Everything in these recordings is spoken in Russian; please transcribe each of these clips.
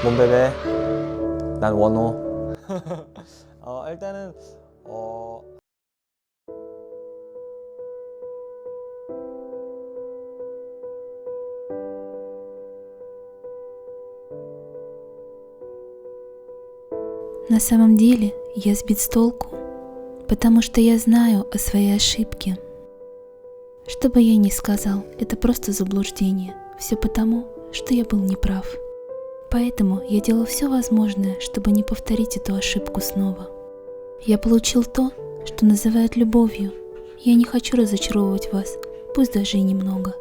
몬베베 난 원호. 일단은 На самом деле я сбит с толку, потому что я знаю о своей ошибке. Что бы я ни сказал, это просто заблуждение. Все потому, что я был неправ. Поэтому я делал все возможное, чтобы не повторить эту ошибку снова. Я получил то, что называют любовью. Я не хочу разочаровывать вас, пусть даже и немного.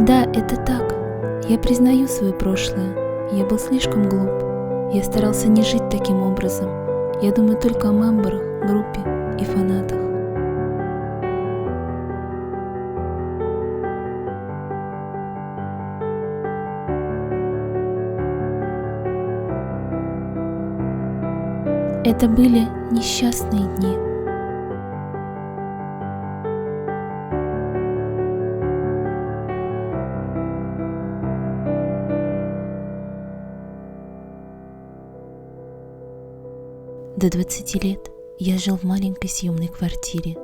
Да, это так. Я признаю свое прошлое. Я был слишком глуп. Я старался не жить таким образом. Я думаю только о мемберах, группе и фанатах. Это были несчастные дни. До 20 лет я жил в маленькой съемной квартире.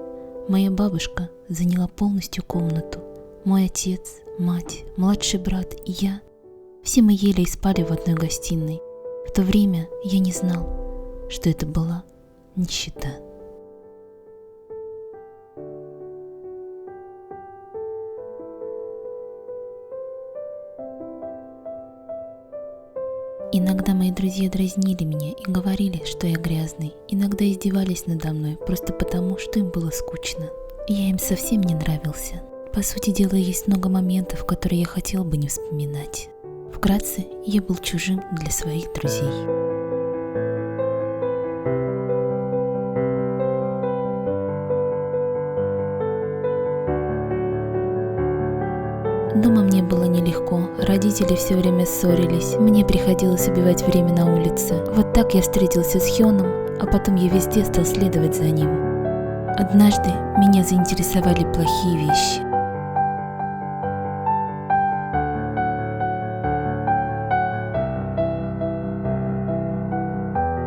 Моя бабушка заняла полностью комнату. Мой отец, мать, младший брат и я – все мы ели и спали в одной гостиной. В то время я не знал, что это была нищета. Иногда мои друзья дразнили меня и говорили, что я грязный. Иногда издевались надо мной просто потому, что им было скучно. Я им совсем не нравился. По сути дела, есть много моментов, которые я хотел бы не вспоминать. Вкратце, я был чужим для своих друзей. Дома мне было нелегко, родители все время ссорились, мне приходилось убивать время на улице. Вот так я встретился с Хёном, а потом я везде стал следовать за ним. Однажды меня заинтересовали плохие вещи.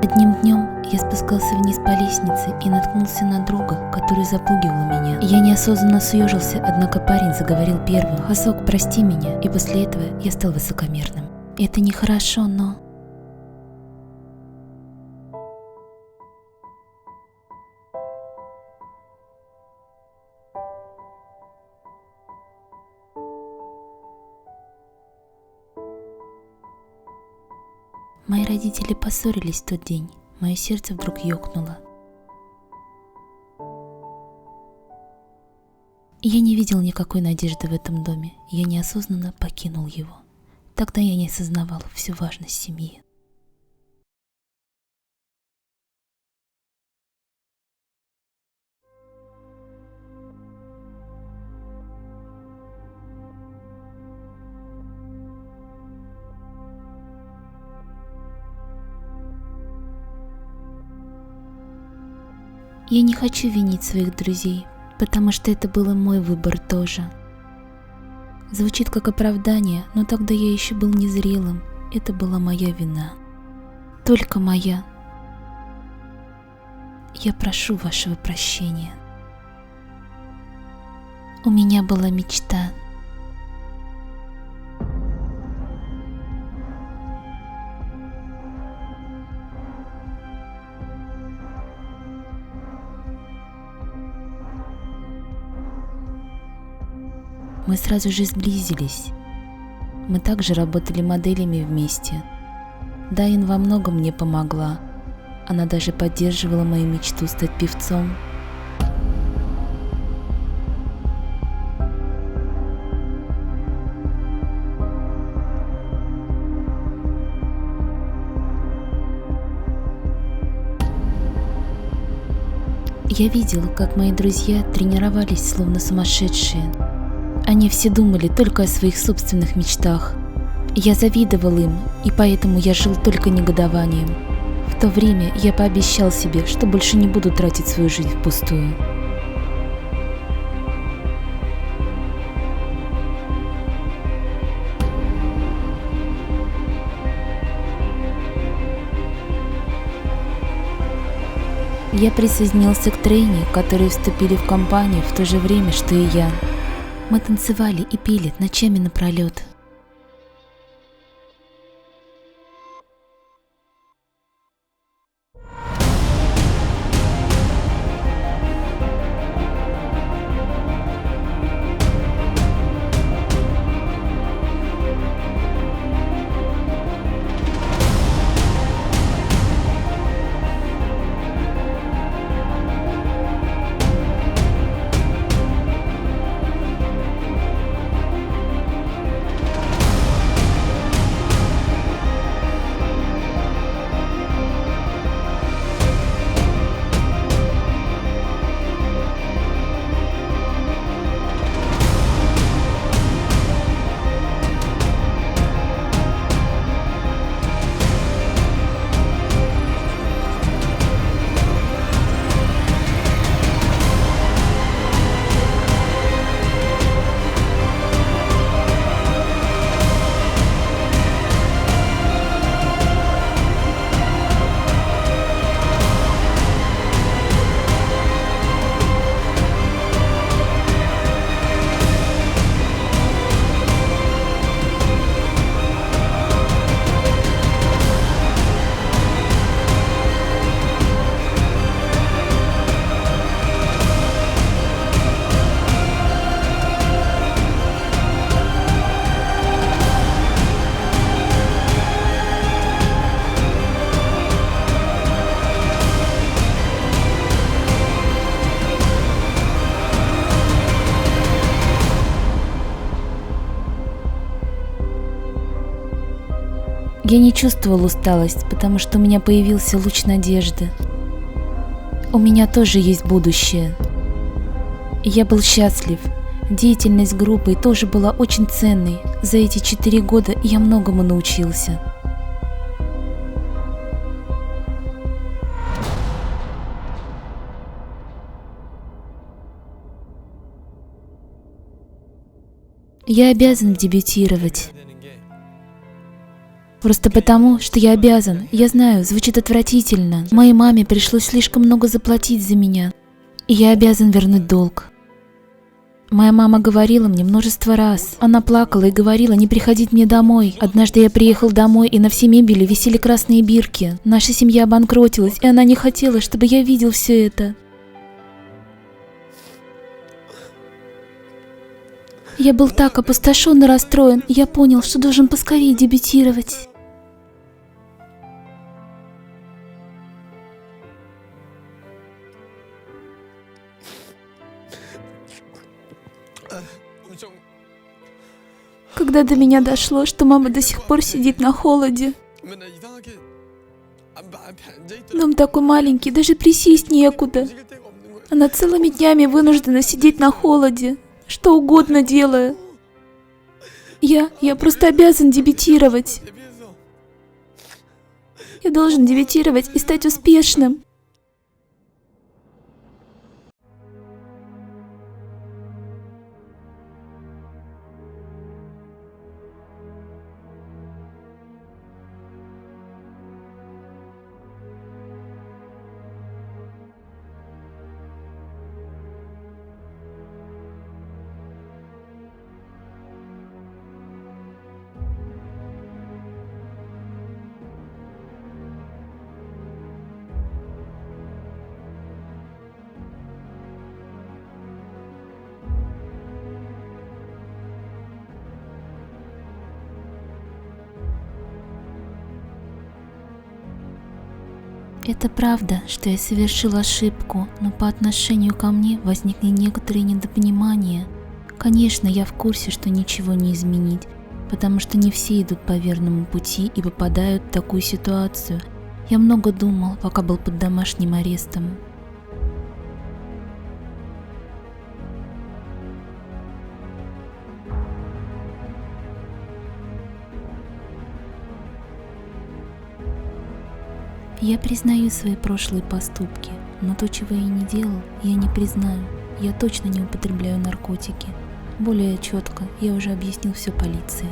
Одним днем я спускался вниз по лестнице и наткнулся на друга, который запугивал меня. Я неосознанно съежился, однако парень заговорил первым: «Хасок, прости меня», и после этого я стал высокомерным. Это нехорошо, но... Мои родители поссорились в тот день. Мое сердце вдруг ёкнуло. Я не видел никакой надежды в этом доме. Я неосознанно покинул его. Тогда я не осознавал всю важность семьи. Я не хочу винить своих друзей, потому что это был и мой выбор тоже. Звучит как оправдание, но тогда я еще был незрелым. Это была моя вина. Только моя. Я прошу вашего прощения. У меня была мечта. Мы сразу же сблизились. Мы также работали моделями вместе. Дайн во многом мне помогла. Она даже поддерживала мою мечту стать певцом. Я видел, как мои друзья тренировались словно сумасшедшие. Они все думали только о своих собственных мечтах. Я завидовал им, и поэтому я жил только негодованием. В то время я пообещал себе, что больше не буду тратить свою жизнь впустую. Я присоединился к Трейни, которые вступили в компанию в то же время, что и я. Мы танцевали и пили ночами напролет. Я не чувствовал усталость, потому что у меня появился луч надежды. У меня тоже есть будущее. Я был счастлив. Деятельность группы тоже была очень ценной. За эти 4 года я многому научился. Я обязан дебютировать. Просто потому, что я обязан. Я знаю, звучит отвратительно. Моей маме пришлось слишком много заплатить за меня. И я обязан вернуть долг. Моя мама говорила мне множество раз. Она плакала и говорила не приходить мне домой. Однажды я приехал домой, и на всей мебели висели красные бирки. Наша семья обанкротилась, и она не хотела, чтобы я видел все это. Я был так опустошен и расстроен, и я понял, что должен поскорее дебютировать. Когда до меня дошло, что мама до сих пор сидит на холоде. Дом такой маленький, даже присесть некуда. Она целыми днями вынуждена сидеть на холоде, что угодно делая. Я просто обязан дебютировать. Я должен дебютировать и стать успешным. Это правда, что я совершил ошибку, но по отношению ко мне возникли некоторые недопонимания. Конечно, я в курсе, что ничего не изменить, потому что не все идут по верному пути и попадают в такую ситуацию. Я много думал, пока был под домашним арестом. Я признаю свои прошлые поступки, но то, чего я не делал, я не признаю. Я точно не употребляю наркотики. Более четко я уже объяснил все полиции.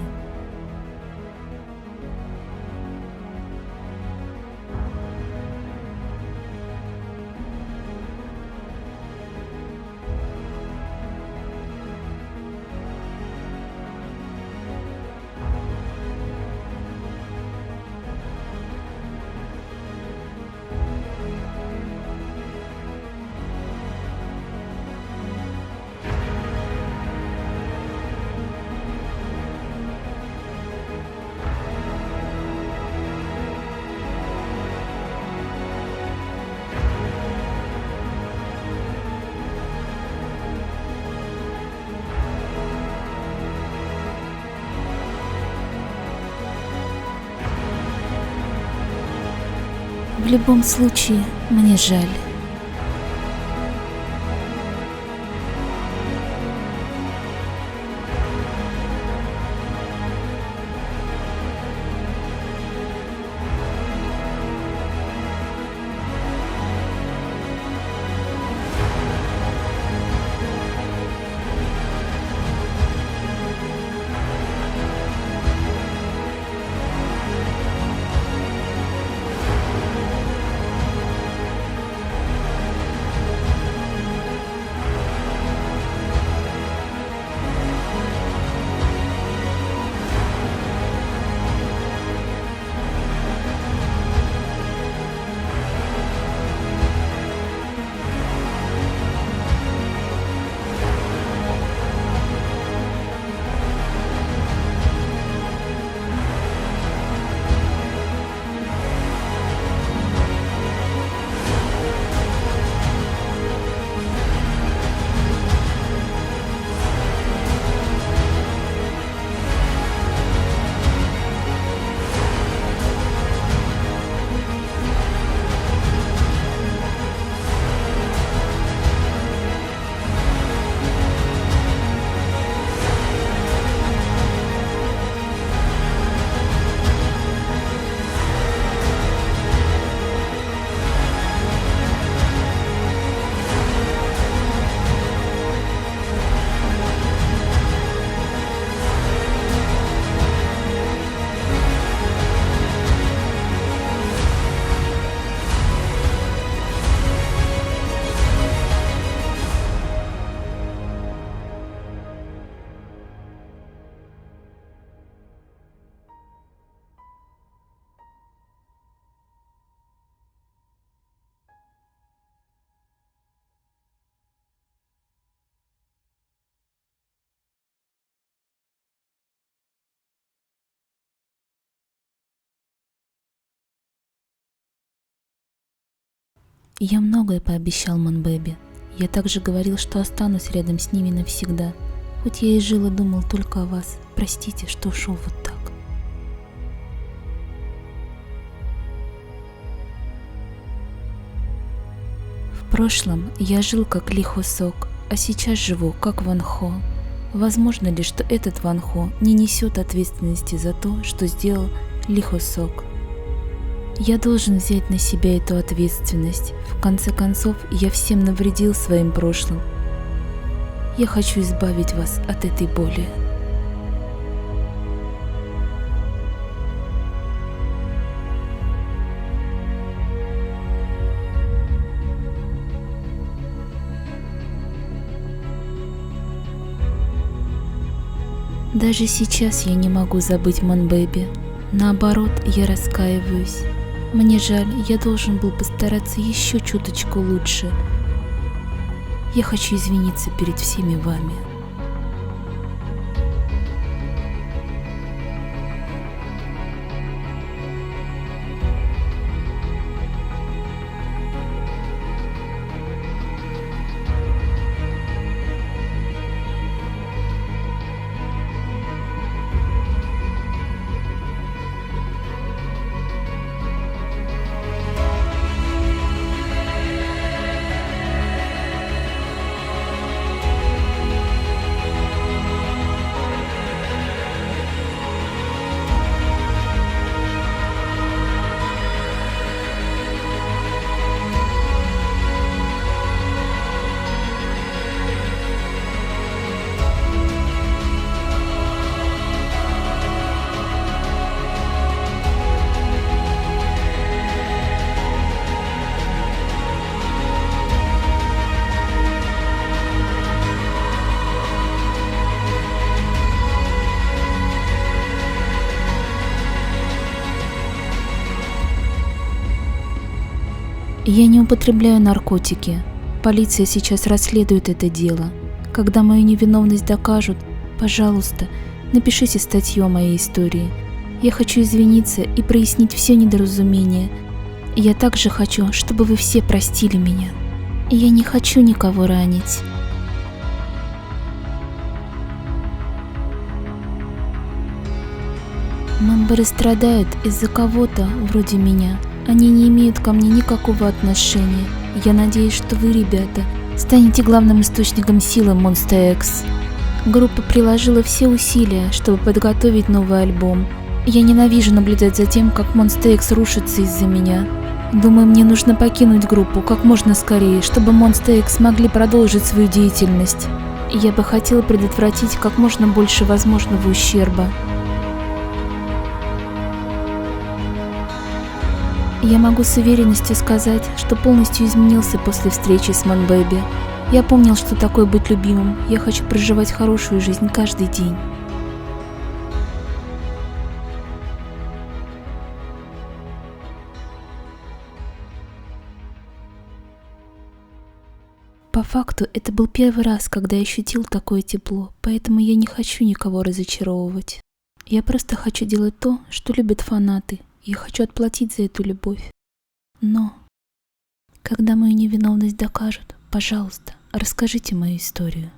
В любом случае, мне жаль. Я многое пообещал Манбэби. Я также говорил, что останусь рядом с ними навсегда. Хоть я и жил и думал только о вас. Простите, что ушел вот так. В прошлом я жил как Ли Хо Сок, а сейчас живу как Ван Хо. Возможно ли, что этот Ван Хо не несет ответственности за то, что сделал Ли Хо Сок? Я должен взять на себя эту ответственность. В конце концов, я всем навредил своим прошлым. Я хочу избавить вас от этой боли. Даже сейчас я не могу забыть Манбэби. Наоборот, я раскаиваюсь. Мне жаль, я должен был постараться еще чуточку лучше. Я хочу извиниться перед всеми вами. Я не употребляю наркотики. Полиция сейчас расследует это дело. Когда мою невиновность докажут, пожалуйста, напишите статью о моей истории. Я хочу извиниться и прояснить все недоразумения. Я также хочу, чтобы вы все простили меня. Я не хочу никого ранить. Мемберы страдают из-за кого-то вроде меня. Они не имеют ко мне никакого отношения. Я надеюсь, что вы, ребята, станете главным источником силы Monsta X. Группа приложила все усилия, чтобы подготовить новый альбом. Я ненавижу наблюдать за тем, как Monsta X рушится из-за меня. Думаю, мне нужно покинуть группу как можно скорее, чтобы Monsta X смогли продолжить свою деятельность. Я бы хотела предотвратить как можно больше возможного ущерба. Я могу с уверенностью сказать, что полностью изменился после встречи с Man Baby. Я помнил, что такое быть любимым. Я хочу проживать хорошую жизнь каждый день. По факту, это был первый раз, когда я ощутил такое тепло, поэтому я не хочу никого разочаровывать. Я просто хочу делать то, что любят фанаты. Я хочу отплатить за эту любовь. Но, когда мою невиновность докажут, пожалуйста, расскажите мою историю.